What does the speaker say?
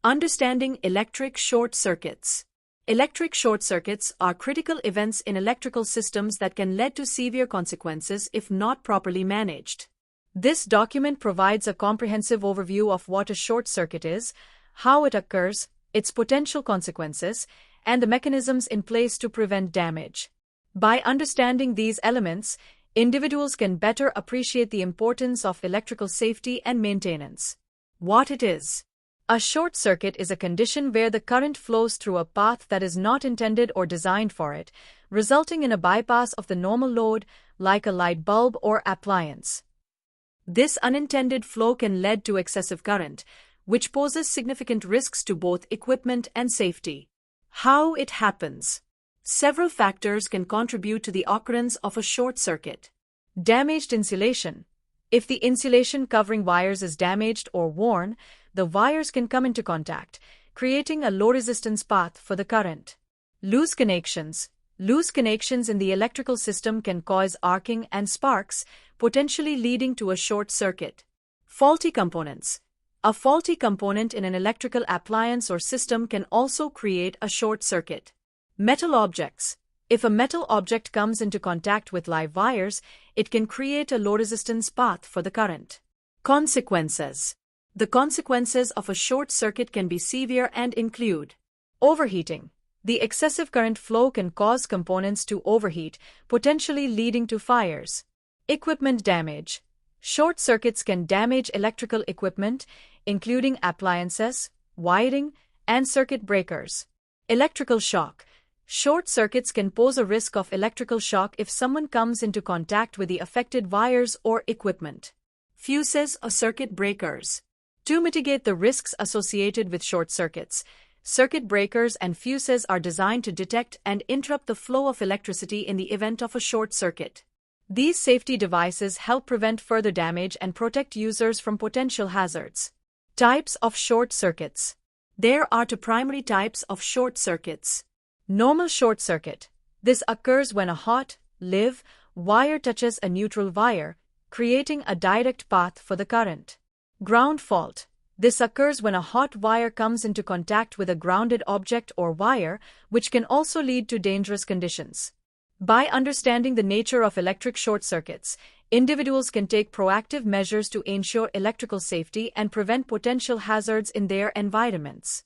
Understanding electric short circuits. Electric short circuits are critical events in electrical systems that can lead to severe consequences if not properly managed. This document provides a comprehensive overview of what a short circuit is, how it occurs, its potential consequences, and the mechanisms in place to prevent damage. By understanding these elements, individuals can better appreciate the importance of electrical safety and maintenance. What it is. A short circuit is a condition where the current flows through a path that is not intended or designed for it, resulting in a bypass of the normal load, like a light bulb or appliance. This unintended flow can lead to excessive current, which poses significant risks to both equipment and safety. How it happens. Several factors can contribute to the occurrence of a short circuit. Damaged insulation. If the insulation covering wires is damaged or worn, the wires can come into contact, creating a low-resistance path for the current. Loose connections. Loose connections in the electrical system can cause arcing and sparks, potentially leading to a short circuit. Faulty components. A faulty component in an electrical appliance or system can also create a short circuit. Metal objects. If a metal object comes into contact with live wires, it can create a low-resistance path for the current. Consequences. The consequences of a short circuit can be severe and include overheating. The excessive current flow can cause components to overheat, potentially leading to fires. Equipment damage. Short circuits can damage electrical equipment, including appliances, wiring, and circuit breakers. Electrical shock. Short circuits can pose a risk of electrical shock if someone comes into contact with the affected wires or equipment. Fuses or circuit breakers. To mitigate the risks associated with short circuits, circuit breakers and fuses are designed to detect and interrupt the flow of electricity in the event of a short circuit. These safety devices help prevent further damage and protect users from potential hazards. Types of short circuits. There are two primary types of short circuits. Normal short circuit. This occurs when a hot, live wire touches a neutral wire, creating a direct path for the current. Ground fault. This occurs when a hot wire comes into contact with a grounded object or wire, which can also lead to dangerous conditions. By understanding the nature of electric short circuits, individuals can take proactive measures to ensure electrical safety and prevent potential hazards in their environments.